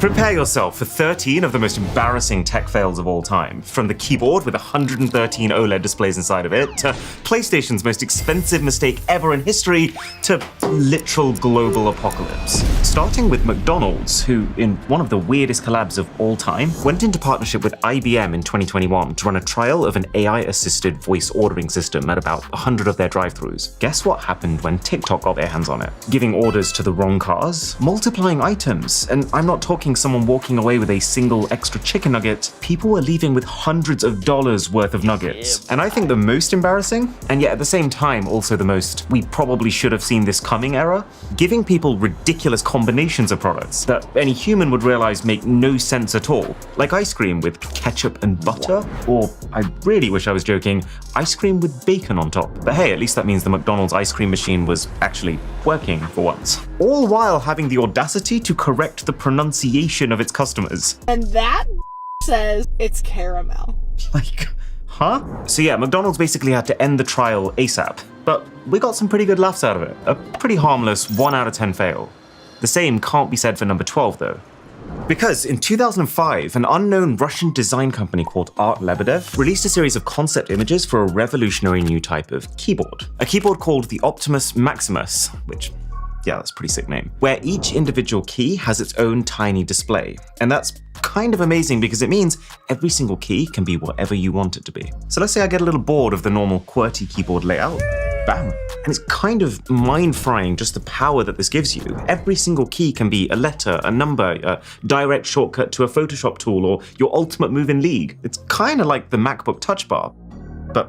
Prepare yourself for 13 of the most embarrassing tech fails of all time, from the keyboard with 113 OLED displays inside of it, to PlayStation's most expensive mistake ever in history, to literal global apocalypse. Starting with McDonald's, who, in one of the weirdest collabs of all time, went into partnership with IBM in 2021 to run a trial of an AI-assisted voice ordering system at about 100 of their drive-thrus. Guess what happened when TikTok got their hands on it? Giving orders to the wrong cars, multiplying items, and I'm not talking someone walking away with a single extra chicken nugget. People were leaving with hundreds of dollars worth of nuggets. And I think the most embarrassing, and yet at the same time also the most we probably should have seen this coming error, giving people ridiculous combinations of products that any human would realize make no sense at all. Like ice cream with ketchup and butter, or I really wish I was joking, ice cream with bacon on top. But hey, at least that means the McDonald's ice cream machine was actually working for once. All while having the audacity to correct the pronunciation of its customers. And that says it's caramel. Like, huh? So yeah, McDonald's basically had to end the trial ASAP, but we got some pretty good laughs out of it. A pretty harmless 1 out of 10 fail. The same can't be said for number 12 though. Because in 2005, an unknown Russian design company called Art Lebedev released a series of concept images for a revolutionary new type of keyboard. A keyboard called the Optimus Maximus, which, yeah, that's a pretty sick name, where each individual key has its own tiny display. And that's kind of amazing because it means every single key can be whatever you want it to be. So let's say I get a little bored of the normal QWERTY keyboard layout. Bam. And it's kind of mind-frying just the power that this gives you. Every single key can be a letter, a number, a direct shortcut to a Photoshop tool, or your ultimate move in League. It's kind of like the MacBook Touch Bar, but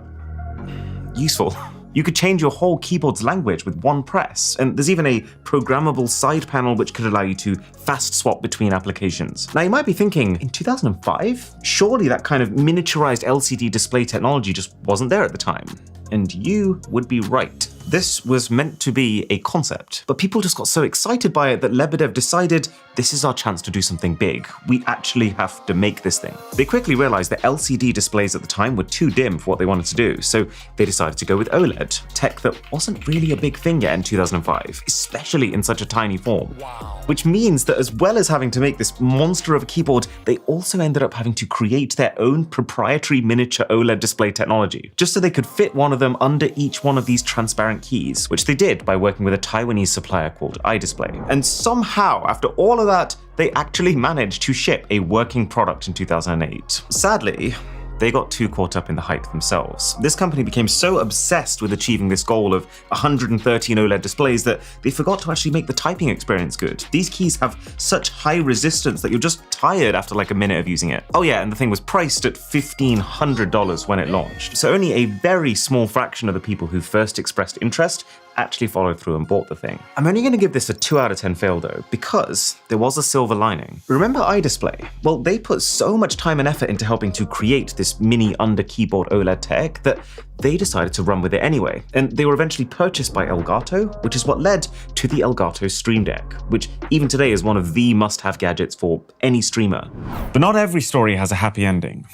useful. You could change your whole keyboard's language with one press, and there's even a programmable side panel which could allow you to fast swap between applications. Now you might be thinking, in 2005? Surely that kind of miniaturized LCD display technology just wasn't there at the time. And you would be right. This was meant to be a concept, but people just got so excited by it that Lebedev decided this is our chance to do something big. We actually have to make this thing. They quickly realized that LCD displays at the time were too dim for what they wanted to do, so they decided to go with OLED, tech that wasn't really a big thing yet in 2005, especially in such a tiny form. Wow. Which means that as well as having to make this monster of a keyboard, they also ended up having to create their own proprietary miniature OLED display technology, just so they could fit one of them under each one of these transparent keys, which they did by working with a Taiwanese supplier called iDisplay. And somehow, after all of that, they actually managed to ship a working product in 2008. Sadly, they got too caught up in the hype themselves. This company became so obsessed with achieving this goal of 113 OLED displays that they forgot to actually make the typing experience good. These keys have such high resistance that you're just tired after like a minute of using it. Oh yeah, and the thing was priced at $1,500 when it launched. So only a very small fraction of the people who first expressed interest actually followed through and bought the thing. I'm only going to give this a 2 out of 10 fail though, because there was a silver lining. Remember iDisplay? Well, they put so much time and effort into helping to create this mini under keyboard OLED tech that they decided to run with it anyway. And they were eventually purchased by Elgato, which is what led to the Elgato Stream Deck, which even today is one of the must-have gadgets for any streamer. But not every story has a happy ending.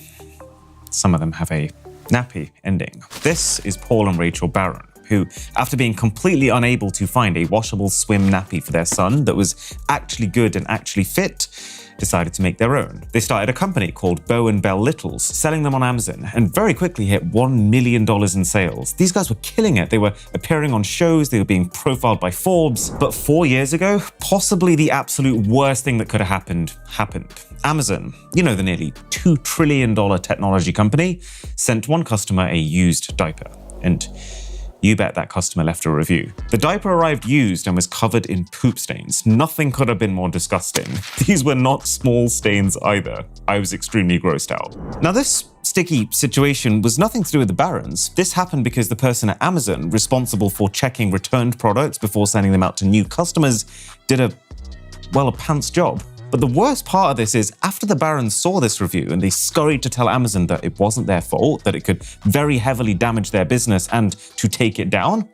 Some of them have a nappy ending. This is Paul and Rachel Barron, who, after being completely unable to find a washable swim nappy for their son that was actually good and actually fit, decided to make their own. They started a company called Bow & Bell Littles, selling them on Amazon, and very quickly hit $1 million in sales. These guys were killing it. They were appearing on shows, they were being profiled by Forbes. But 4 years ago, possibly the absolute worst thing that could have happened. Amazon, you know, the nearly $2 trillion technology company, sent one customer a used diaper. And you bet that customer left a review. The diaper arrived used and was covered in poop stains. Nothing could have been more disgusting. These were not small stains either. I was extremely grossed out. Now this sticky situation was nothing to do with the Barons. This happened because the person at Amazon responsible for checking returned products before sending them out to new customers did a pants job. But the worst part of this is, after the Barons saw this review and they scurried to tell Amazon that it wasn't their fault, that it could very heavily damage their business and to take it down,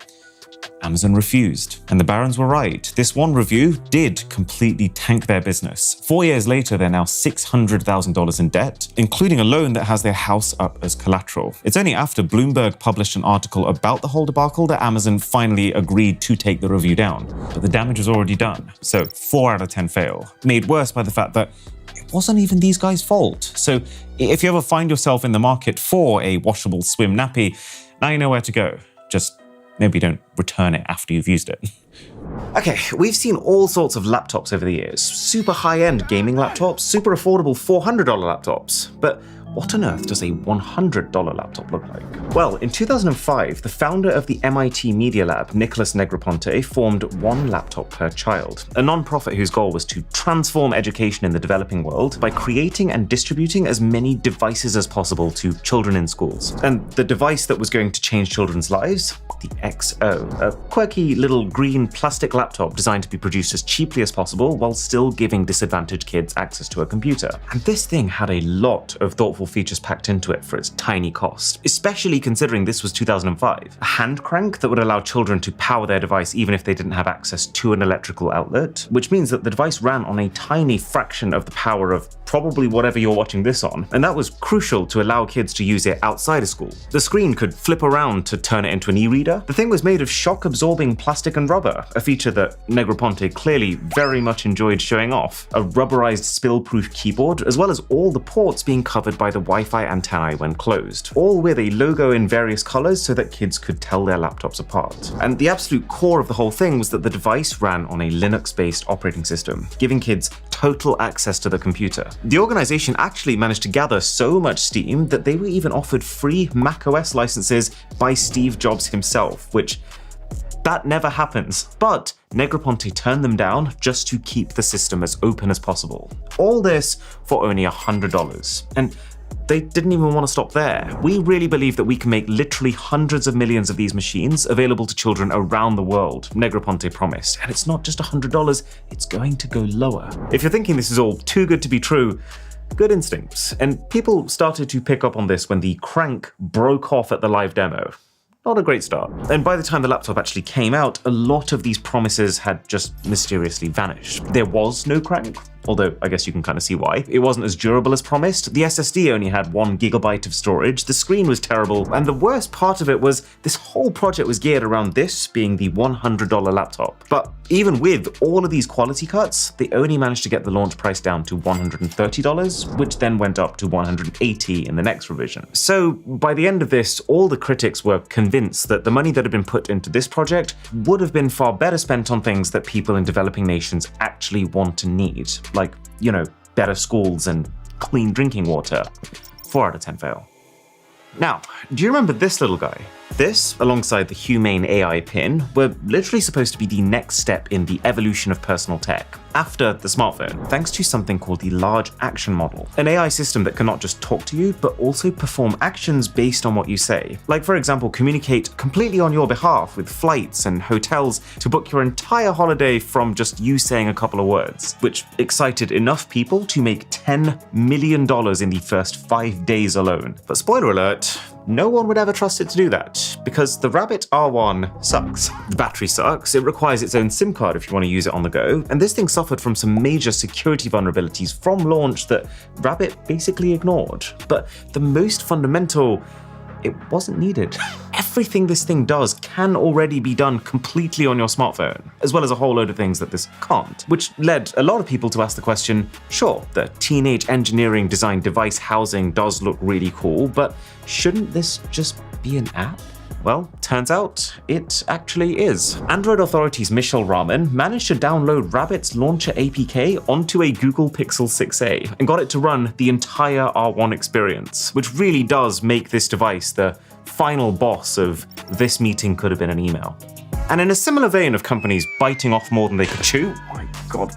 Amazon refused. And the barons were right. This one review did completely tank their business. 4 years later, they're now $600,000 in debt, including a loan that has their house up as collateral. It's only after Bloomberg published an article about the whole debacle that Amazon finally agreed to take the review down. But the damage was already done. So 4 out of 10 fail. Made worse by the fact that it wasn't even these guys' fault. So if you ever find yourself in the market for a washable swim nappy, now you know where to go. Just maybe don't return it after you've used it. Okay, we've seen all sorts of laptops over the years. Super high-end gaming laptops, super affordable $400 laptops. But what on earth does a $100 laptop look like? Well, in 2005, the founder of the MIT Media Lab, Nicholas Negroponte, formed One Laptop Per Child, a non-profit whose goal was to transform education in the developing world by creating and distributing as many devices as possible to children in schools. And the device that was going to change children's lives? The XO, a quirky little green plastic laptop designed to be produced as cheaply as possible while still giving disadvantaged kids access to a computer. And this thing had a lot of thoughtful features packed into it for its tiny cost, especially considering this was 2005. A hand crank that would allow children to power their device even if they didn't have access to an electrical outlet, which means that the device ran on a tiny fraction of the power of probably whatever you're watching this on, and that was crucial to allow kids to use it outside of school. The screen could flip around to turn it into an e-reader. The thing was made of shock-absorbing plastic and rubber, a feature that Negroponte clearly very much enjoyed showing off. A rubberized spill-proof keyboard, as well as all the ports being covered by the Wi-Fi antennae when closed, all with a logo in various colors so that kids could tell their laptops apart. And the absolute core of the whole thing was that the device ran on a Linux-based operating system, giving kids total access to the computer. The organization actually managed to gather so much steam that they were even offered free macOS licenses by Steve Jobs himself, which that never happens. But Negroponte turned them down just to keep the system as open as possible. All this for only $100. And they didn't even want to stop there. We really believe that we can make literally hundreds of millions of these machines available to children around the world, Negroponte promised. And it's not just $100, it's going to go lower. If you're thinking this is all too good to be true, good instincts. And people started to pick up on this when the crank broke off at the live demo. Not a great start. And by the time the laptop actually came out, a lot of these promises had just mysteriously vanished. There was no crank, although I guess you can kind of see why. It wasn't as durable as promised. The SSD only had 1 GB of storage. The screen was terrible. And the worst part of it was this whole project was geared around this being the $100 laptop. But even with all of these quality cuts, they only managed to get the launch price down to $130, which then went up to $180 in the next revision. So by the end of this, all the critics were convinced that the money that had been put into this project would have been far better spent on things that people in developing nations actually want and need, like, you know, better schools and clean drinking water. 4 out of 10 fail. Now, do you remember this little guy? This, alongside the Humane AI pin, were literally supposed to be the next step in the evolution of personal tech, after the smartphone, thanks to something called the Large Action Model, an AI system that can not just talk to you, but also perform actions based on what you say. Like, for example, communicate completely on your behalf with flights and hotels to book your entire holiday from just you saying a couple of words, which excited enough people to make $10 million in the first 5 days alone. But spoiler alert, no one would ever trust it to do that, because the Rabbit R1 sucks. The battery sucks, it requires its own SIM card if you want to use it on the go, and this thing suffered from some major security vulnerabilities from launch that Rabbit basically ignored. But the most fundamental, it wasn't needed. Everything this thing does can already be done completely on your smartphone, as well as a whole load of things that this can't, which led a lot of people to ask the question, sure, the teenage engineering design device housing does look really cool, but shouldn't this just be an app? Well, turns out it actually is. Android authorities Michel Rahman managed to download Rabbit's Launcher APK onto a Google Pixel 6a and got it to run the entire R1 experience, which really does make this device the final boss of this meeting could have been an email. And in a similar vein of companies biting off more than they could chew, oh my god,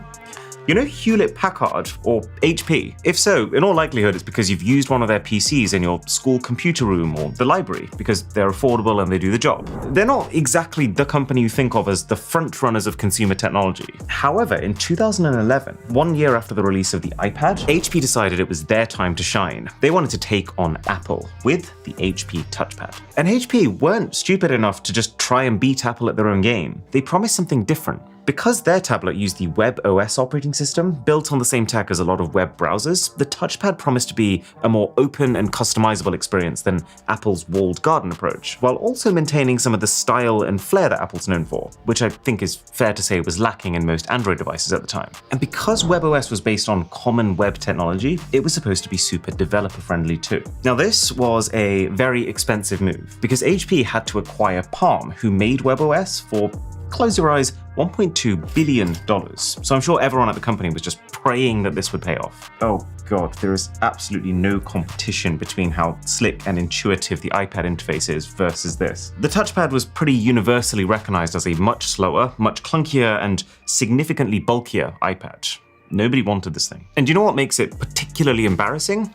You know Hewlett-Packard, or HP? If so, in all likelihood it's because you've used one of their PCs in your school computer room or the library, because they're affordable and they do the job. They're not exactly the company you think of as the front runners of consumer technology. However, in 2011, 1 year after the release of the iPad, HP decided it was their time to shine. They wanted to take on Apple with the HP touchpad. And HP weren't stupid enough to just try and beat Apple at their own game. They promised something different. Because their tablet used the Web OS operating system, built on the same tech as a lot of web browsers, the touchpad promised to be a more open and customizable experience than Apple's walled garden approach, while also maintaining some of the style and flair that Apple's known for, which I think is fair to say was lacking in most Android devices at the time. And because Web OS was based on common web technology, it was supposed to be super developer-friendly too. Now this was a very expensive move, because HP had to acquire Palm, who made Web OS, for, close your eyes, $1.2 billion. So I'm sure everyone at the company was just praying that this would pay off. Oh god, there is absolutely no competition between how slick and intuitive the iPad interface is versus this. The touchpad was pretty universally recognized as a much slower, much clunkier, and significantly bulkier iPad. Nobody wanted this thing. And do you know what makes it particularly embarrassing?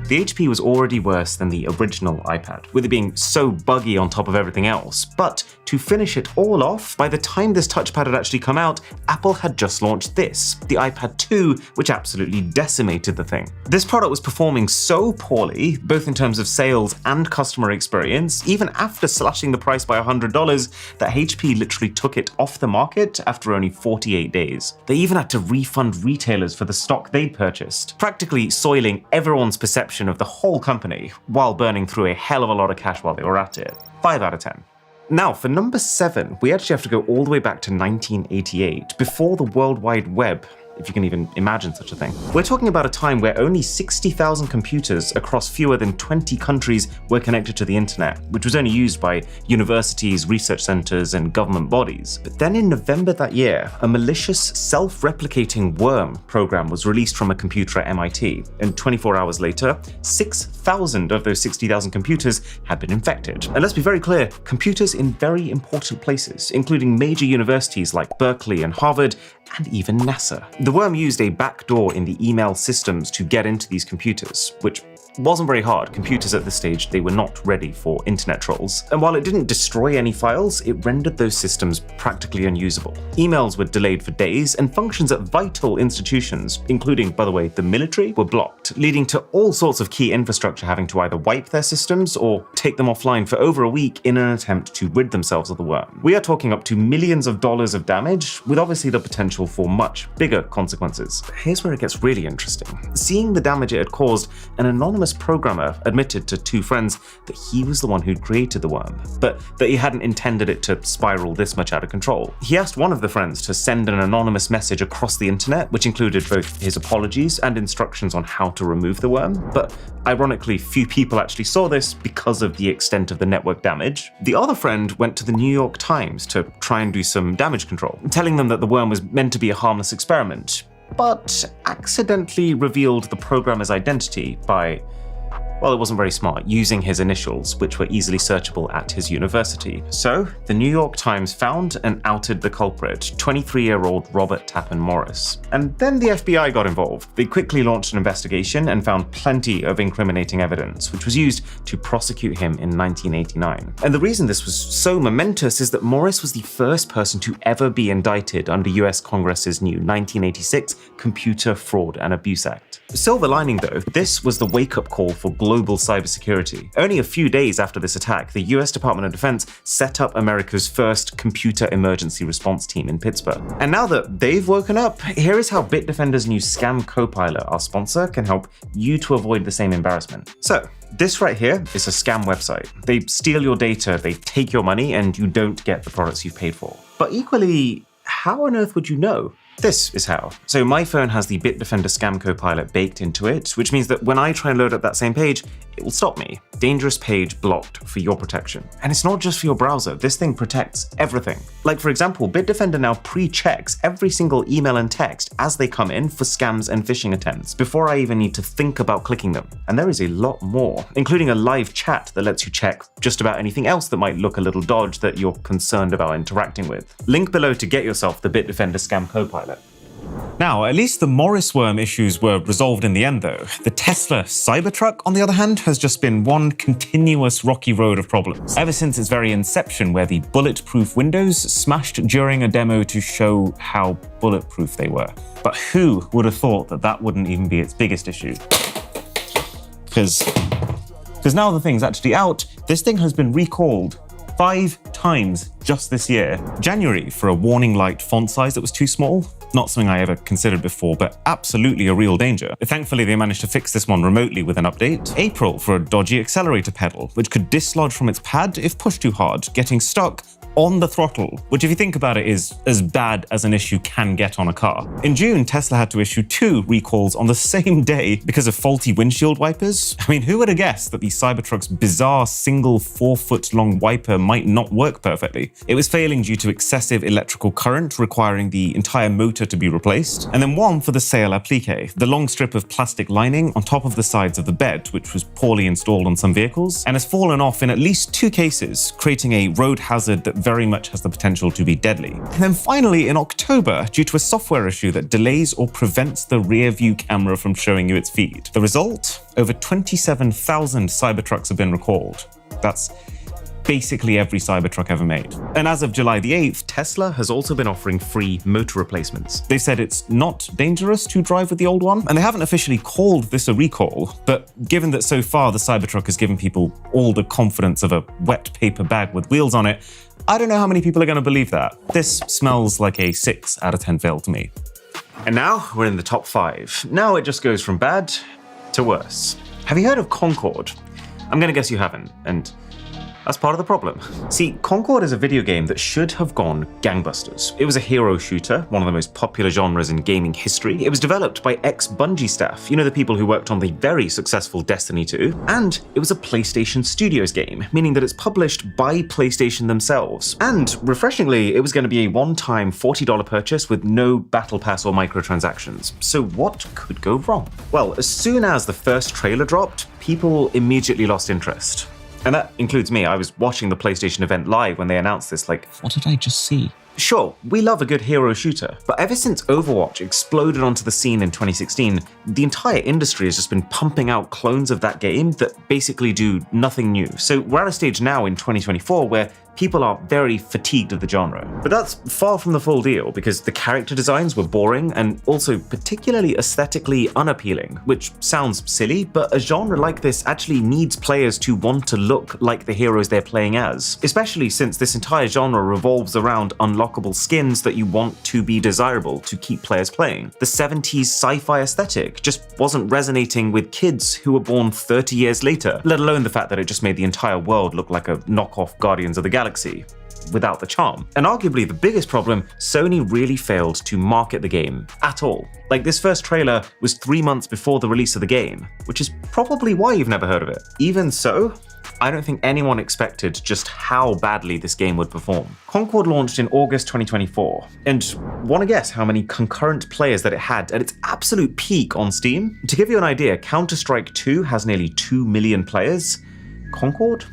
The HP was already worse than the original iPad, with it being so buggy on top of everything else. But to finish it all off, by the time this touchpad had actually come out, Apple had just launched this, the iPad 2, which absolutely decimated the thing. This product was performing so poorly, both in terms of sales and customer experience, even after slashing the price by $100, that HP literally took it off the market after only 48 days. They even had to refund retailers for the stock they'd purchased, practically soiling everyone's perception of the whole company, while burning through a hell of a lot of cash while they were at it. 5 out of 10. Now, for number 7, we actually have to go all the way back to 1988, before the World Wide Web, if you can even imagine such a thing. We're talking about a time where only 60,000 computers across fewer than 20 countries were connected to the internet, which was only used by universities, research centers, and government bodies. But then in November that year, a malicious self-replicating worm program was released from a computer at MIT, and 24 hours later, 6,000 of those 60,000 computers had been infected. And let's be very clear, computers in very important places, including major universities like Berkeley and Harvard, and even NASA. The worm used a backdoor in the email systems to get into these computers, which wasn't very hard. Computers at this stage, they were not ready for internet trolls. And while it didn't destroy any files, it rendered those systems practically unusable. Emails were delayed for days, and functions at vital institutions, including, by the way, the military, were blocked, leading to all sorts of key infrastructure having to either wipe their systems or take them offline for over a week in an attempt to rid themselves of the worm. We are talking up to millions of dollars of damage, with obviously the potential for much bigger consequences. But here's where it gets really interesting. Seeing the damage it had caused, an anonymous programmer admitted to 2 friends that he was the one who'd created the worm, but that he hadn't intended it to spiral this much out of control. He asked one of the friends to send an anonymous message across the internet, which included both his apologies and instructions on how to remove the worm, but ironically, few people actually saw this because of the extent of the network damage. The other friend went to the New York Times to try and do some damage control, telling them that the worm was meant to be a harmless experiment, but accidentally revealed the programmer's identity by, well, it wasn't very smart, using his initials, which were easily searchable at his university. So, the New York Times found and outed the culprit, 23-year-old Robert Tappan Morris. And then the FBI got involved. They quickly launched an investigation and found plenty of incriminating evidence, which was used to prosecute him in 1989. And the reason this was so momentous is that Morris was the first person to ever be indicted under US Congress's new 1986 Computer Fraud and Abuse Act. Silver lining though, this was the wake-up call for global cybersecurity. Only a few days after this attack, the US Department of Defense set up America's first computer emergency response team in Pittsburgh. And now that they've woken up, here is how Bitdefender's new Scam Copilot, our sponsor, can help you to avoid the same embarrassment. So, this right here is a scam website. They steal your data, they take your money, and you don't get the products you've paid for. But equally, how on earth would you know? This is how. So my phone has the Bitdefender Scam Copilot baked into it, which means that when I try and load up that same page, it will stop me. Dangerous page blocked for your protection. And it's not just for your browser, this thing protects everything. Like for example, Bitdefender now pre-checks every single email and text as they come in for scams and phishing attempts before I even need to think about clicking them. And there is a lot more, including a live chat that lets you check just about anything else that might look a little dodgy that you're concerned about interacting with. Link below to get yourself the Bitdefender Scam Copilot. Now, at least the Morris worm issues were resolved in the end, though. The Tesla Cybertruck, on the other hand, has just been one continuous rocky road of problems. Ever since its very inception, where the bulletproof windows smashed during a demo to show how bulletproof they were. But who would have thought that that wouldn't even be its biggest issue? Because now the thing's actually out, this thing has been recalled 5 times just this year. January for a warning light font size that was too small. Not something I ever considered before, but absolutely a real danger. Thankfully, they managed to fix this one remotely with an update. April for a dodgy accelerator pedal, which could dislodge from its pad if pushed too hard, getting stuck on the throttle, which if you think about it is as bad as an issue can get on a car. In June, Tesla had to issue 2 recalls on the same day because of faulty windshield wipers. I mean, who would have guessed that the Cybertruck's bizarre single 4-foot-long wiper might not work perfectly? It was failing due to excessive electrical current, requiring the entire motor to be replaced. And then one for the sail applique, the long strip of plastic lining on top of the sides of the bed, which was poorly installed on some vehicles, and has fallen off in at least 2 cases, creating a road hazard that very much has the potential to be deadly. And then finally, in October, due to a software issue that delays or prevents the rear view camera from showing you its feed. The result? Over 27,000 Cybertrucks have been recalled. That's basically every Cybertruck ever made. And as of July the 8th, Tesla has also been offering free motor replacements. They said it's not dangerous to drive with the old one, and they haven't officially called this a recall, but given that so far the Cybertruck has given people all the confidence of a wet paper bag with wheels on it, I don't know how many people are going to believe that. This smells like a 6 out of 10 fail to me. And now we're in the top 5. Now it just goes from bad to worse. Have you heard of Concord? I'm going to guess you haven't, and that's part of the problem. See, Concord is a video game that should have gone gangbusters. It was a hero shooter, one of the most popular genres in gaming history. It was developed by ex-Bungie staff, you know, the people who worked on the very successful Destiny 2. And it was a PlayStation Studios game, meaning that it's published by PlayStation themselves. And refreshingly, it was going to be a one-time $40 purchase with no battle pass or microtransactions. So what could go wrong? Well, as soon as the first trailer dropped, people immediately lost interest. And that includes me. I was watching the PlayStation event live when they announced this, like, what did I just see? Sure, we love a good hero shooter, but ever since Overwatch exploded onto the scene in 2016, the entire industry has just been pumping out clones of that game that basically do nothing new. So we're at a stage now in 2024 where people are very fatigued of the genre. But that's far from the full deal, because the character designs were boring and also particularly aesthetically unappealing, which sounds silly, but a genre like this actually needs players to want to look like the heroes they're playing as, especially since this entire genre revolves around unlockable skins that you want to be desirable to keep players playing. The 70s sci-fi aesthetic just wasn't resonating with kids who were born 30 years later, let alone the fact that it just made the entire world look like a knockoff Guardians of the Galaxy without the charm. And arguably the biggest problem, Sony really failed to market the game at all. Like, this first trailer was 3 months before the release of the game, which is probably why you've never heard of it. Even so, I don't think anyone expected just how badly this game would perform. Concord launched in August 2024, and want to guess how many concurrent players that it had at its absolute peak on Steam? To give you an idea, Counter-Strike 2 has nearly 2 million players. Concord?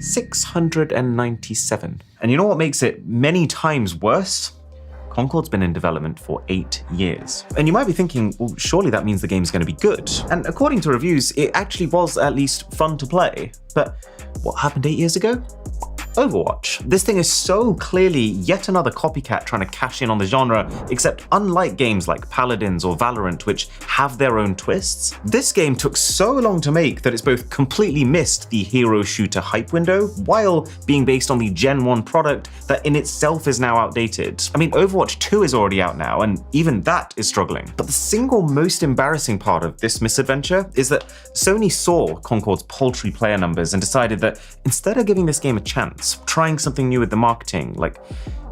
697. And you know what makes it many times worse? Concord's been in development for 8 years. And you might be thinking, well, surely that means the game's going to be good. And according to reviews, it actually was at least fun to play. But what happened 8 years ago? Overwatch. This thing is so clearly yet another copycat trying to cash in on the genre, except unlike games like Paladins or Valorant, which have their own twists, this game took so long to make that it's both completely missed the hero shooter hype window, while being based on the Gen 1 product that in itself is now outdated. I mean, Overwatch 2 is already out now, and even that is struggling. But the single most embarrassing part of this misadventure is that Sony saw Concord's paltry player numbers and decided that instead of giving this game a chance, trying something new with the marketing, like,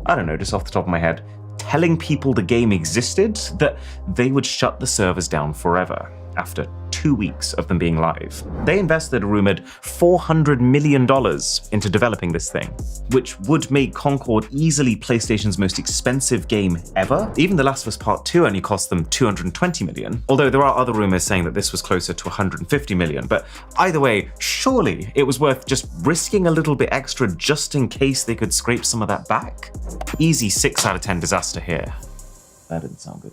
I don't know, just off the top of my head, telling people the game existed, that they would shut the servers down forever after 2 weeks of them being live. They invested a rumored $400 million into developing this thing, which would make Concord easily PlayStation's most expensive game ever. Even The Last of Us Part 2 only cost them $220 million, although there are other rumors saying that this was closer to $150 million. But either way, surely it was worth just risking a little bit extra just in case they could scrape some of that back? Easy 6 out of 10 disaster here. That didn't sound good.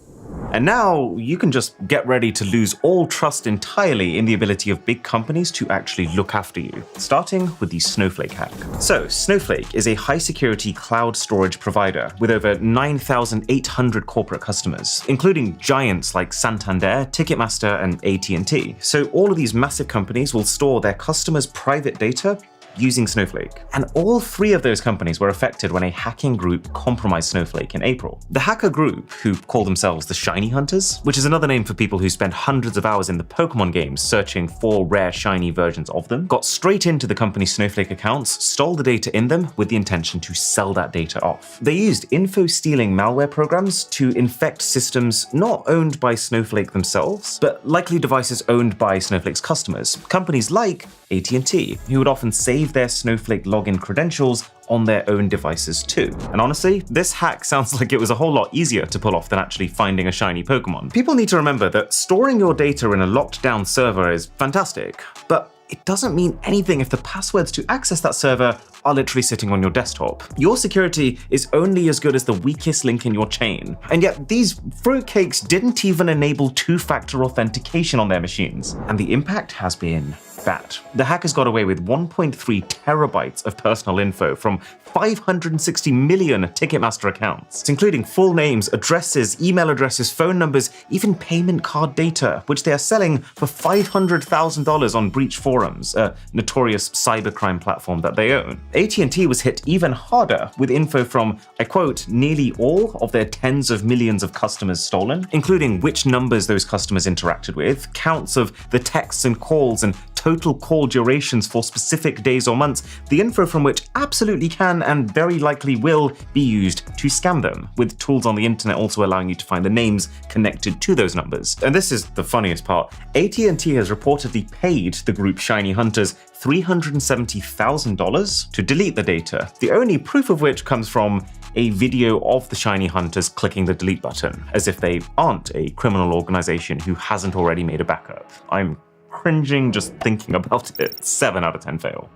And now you can just get ready to lose all trust entirely in the ability of big companies to actually look after you, starting with the Snowflake hack. So Snowflake is a high-security cloud storage provider with over 9,800 corporate customers, including giants like Santander, Ticketmaster, and AT&T. So all of these massive companies will store their customers' private data using Snowflake. And all three of those companies were affected when a hacking group compromised Snowflake in April. The hacker group, who call themselves the Shiny Hunters, which is another name for people who spend hundreds of hours in the Pokemon games searching for rare shiny versions of them, got straight into the company's Snowflake accounts, stole the data in them with the intention to sell that data off. They used info-stealing malware programs to infect systems not owned by Snowflake themselves, but likely devices owned by Snowflake's customers, companies like AT&T, who would often save their Snowflake login credentials on their own devices too. And honestly, this hack sounds like it was a whole lot easier to pull off than actually finding a shiny Pokemon. People need to remember that storing your data in a locked down server is fantastic, but it doesn't mean anything if the passwords to access that server are literally sitting on your desktop. Your security is only as good as the weakest link in your chain. And yet these fruitcakes didn't even enable two-factor authentication on their machines. And the impact has been bad. The hackers got away with 1.3 terabytes of personal info from 560 million Ticketmaster accounts, including full names, addresses, email addresses, phone numbers, even payment card data, which they are selling for $500,000 on Breach Forums, a notorious cybercrime platform that they own. AT&T was hit even harder with info from, I quote, nearly all of their tens of millions of customers stolen, including which numbers those customers interacted with, counts of the texts and calls, and total call durations for specific days or months, the info from which absolutely can and very likely will be used to scam them, with tools on the internet also allowing you to find the names connected to those numbers. And this is the funniest part. AT&T has reportedly paid the group Shiny Hunters $370,000 to delete the data, the only proof of which comes from a video of the Shiny Hunters clicking the delete button, as if they aren't a criminal organization who hasn't already made a backup. I'm cringing just thinking about it. 7 out of 10 fail.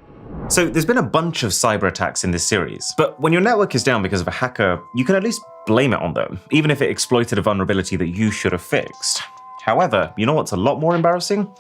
So there's been a bunch of cyber attacks in this series, but when your network is down because of a hacker, you can at least blame it on them, even if it exploited a vulnerability that you should have fixed. However, you know what's a lot more embarrassing?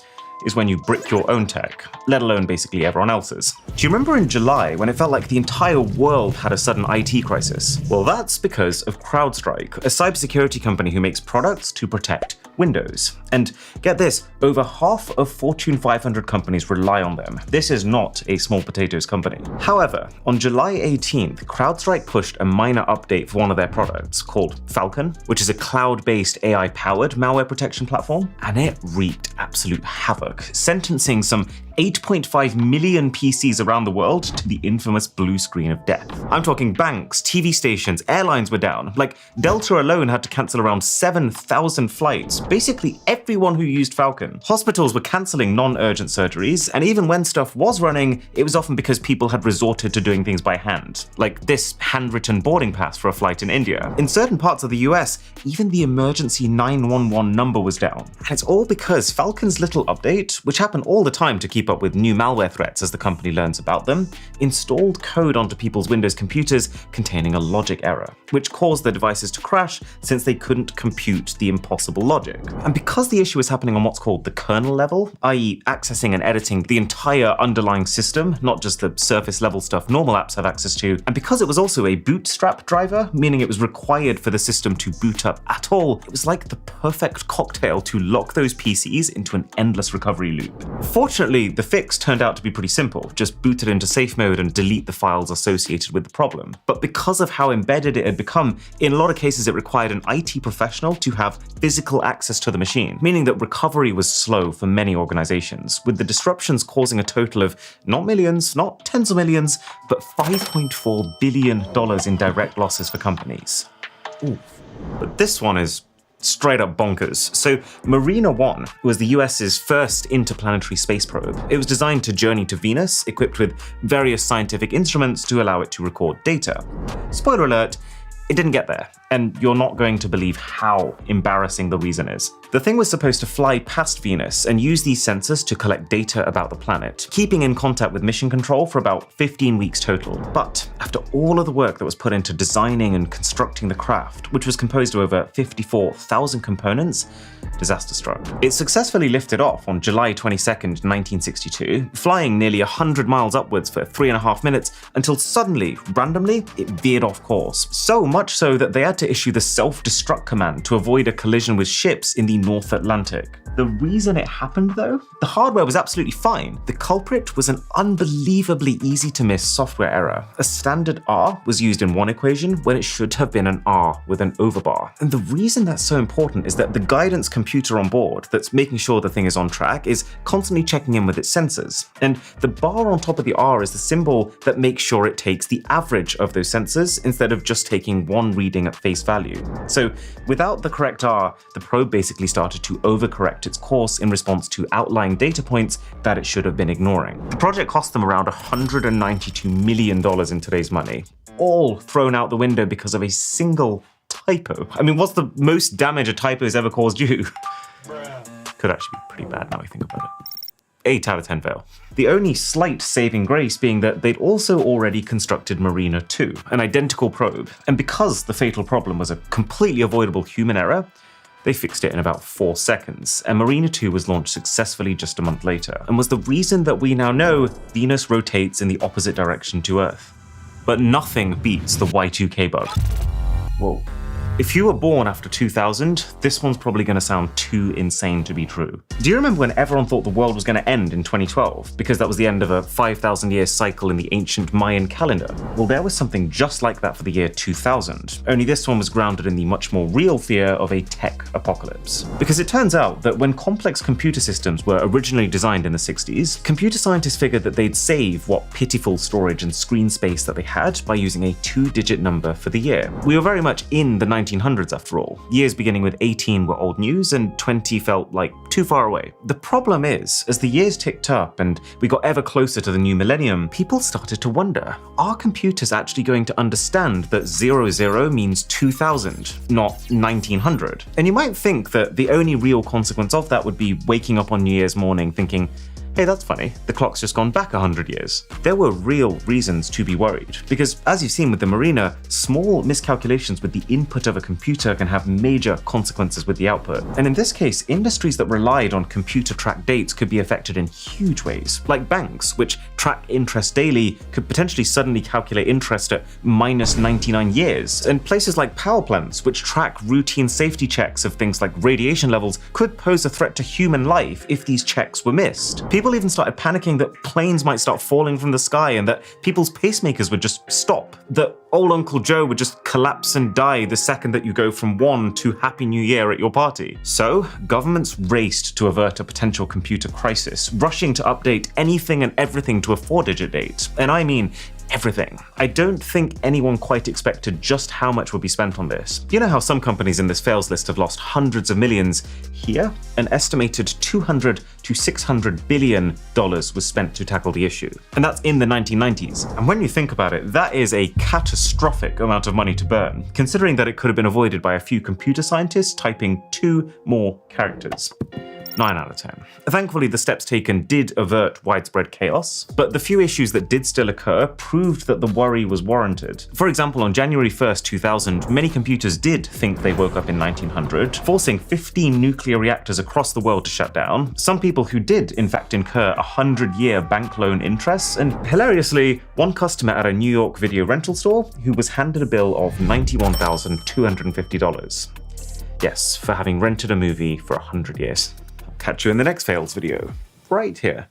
Is when you brick your own tech, let alone basically everyone else's. Do you remember in July when it felt like the entire world had a sudden IT crisis? Well, that's because of CrowdStrike, a cybersecurity company who makes products to protect Windows. And get this, over half of Fortune 500 companies rely on them. This is not a small potatoes company. However, on July 18th, CrowdStrike pushed a minor update for one of their products called Falcon, which is a cloud-based AI-powered malware protection platform, and it wreaked absolute havoc, sentencing some 8.5 million PCs around the world to the infamous blue screen of death. I'm talking banks, TV stations, airlines were down. Like, Delta alone had to cancel around 7,000 flights. Basically everyone who used Falcon. Hospitals were canceling non-urgent surgeries, and even when stuff was running, it was often because people had resorted to doing things by hand, like this handwritten boarding pass for a flight in India. In certain parts of the US, even the emergency 911 number was down. And it's all because Falcon's little update, which happened all the time to keep up with new malware threats as the company learns about them, installed code onto people's Windows computers containing a logic error, which caused their devices to crash since they couldn't compute the impossible logic. And because the issue was happening on what's called the kernel level, i.e. accessing and editing the entire underlying system, not just the surface level stuff normal apps have access to, and because it was also a bootstrap driver, meaning it was required for the system to boot up at all, it was like the perfect cocktail to lock those PCs into an endless recovery loop. Fortunately, the fix turned out to be pretty simple, just boot it into safe mode and delete the files associated with the problem. But because of how embedded it had become, in a lot of cases it required an IT professional to have physical access to the machine, meaning that recovery was slow for many organizations, with the disruptions causing a total of not millions, not tens of millions, but $5.4 billion in direct losses for companies. Ooh. But this one is straight up bonkers. So Marina 1 was the US's first interplanetary space probe. It was designed to journey to Venus, equipped with various scientific instruments to allow it to record data. Spoiler alert, it didn't get there, and you're not going to believe how embarrassing the reason is. The thing was supposed to fly past Venus and use these sensors to collect data about the planet, keeping in contact with mission control for about 15 weeks total. But after all of the work that was put into designing and constructing the craft, which was composed of over 54,000 components, disaster struck. It successfully lifted off on July 22nd, 1962, flying nearly 100 miles upwards for 3.5 minutes until suddenly, randomly, it veered off course. So much so that they had to issue the self-destruct command to avoid a collision with ships in the North Atlantic. The reason it happened, though? The hardware was absolutely fine. The culprit was an unbelievably easy-to-miss software error. A standard R was used in one equation when it should have been an R with an overbar. And the reason that's so important is that the guidance computer on board that's making sure the thing is on track is constantly checking in with its sensors. And the bar on top of the R is the symbol that makes sure it takes the average of those sensors instead of just taking one reading at face value. So without the correct R, the probe basically started to overcorrect its course in response to outlying data points that it should have been ignoring. The project cost them around $192 million in today's money, all thrown out the window because of a single typo. I mean, what's the most damage a typo has ever caused you? Could actually be pretty bad now I think about it. 8 out of 10 fail. The only slight saving grace being that they'd also already constructed Mariner 2, an identical probe, and because the fatal problem was a completely avoidable human error, they fixed it in about 4 seconds, and Mariner 2 was launched successfully just a month later, and was the reason that we now know Venus rotates in the opposite direction to Earth. But nothing beats the Y2K bug. Whoa. If you were born after 2000, this one's probably going to sound too insane to be true. Do you remember when everyone thought the world was going to end in 2012? Because that was the end of a 5,000-year cycle in the ancient Mayan calendar. Well, there was something just like that for the year 2000, only this one was grounded in the much more real fear of a tech apocalypse. Because it turns out that when complex computer systems were originally designed in the 60s, computer scientists figured that they'd save what pitiful storage and screen space that they had by using a 2-digit number for the year. We were very much in the 1900s after all. Years beginning with 18 were old news and 20 felt like too far away. The problem is, as the years ticked up and we got ever closer to the new millennium, people started to wonder, are computers actually going to understand that 00 means 2000, not 1900? And you might think that the only real consequence of that would be waking up on New Year's morning thinking, hey, that's funny, the clock's just gone back 100 years. There were real reasons to be worried, because as you've seen with the Mariner, small miscalculations with the input of a computer can have major consequences with the output. And in this case, industries that relied on computer-tracked dates could be affected in huge ways, like banks, which track interest daily, could potentially suddenly calculate interest at minus 99 years. And places like power plants, which track routine safety checks of things like radiation levels, could pose a threat to human life if these checks were missed. People even started panicking that planes might start falling from the sky and that people's pacemakers would just stop, that old Uncle Joe would just collapse and die the second that you go from 1 to Happy New Year at your party. So, governments raced to avert a potential computer crisis, rushing to update anything and everything to a 4-digit date. And I mean everything. I don't think anyone quite expected just how much would be spent on this. You know how some companies in this fails list have lost hundreds of millions? Here, an estimated $200 to $600 billion was spent to tackle the issue. And that's in the 1990s. And when you think about it, that is a catastrophic amount of money to burn, considering that it could have been avoided by a few computer scientists typing 2 more characters. 9 out of 10. Thankfully, the steps taken did avert widespread chaos, but the few issues that did still occur proved that the worry was warranted. For example, on January 1st, 2000, many computers did think they woke up in 1900, forcing 15 nuclear reactors across the world to shut down. Some people who did, in fact, incur 100-year bank loan interests, and hilariously, one customer at a New York video rental store who was handed a bill of $91,250. Yes, for having rented a movie for 100 years. Catch you in the next fails video, right here.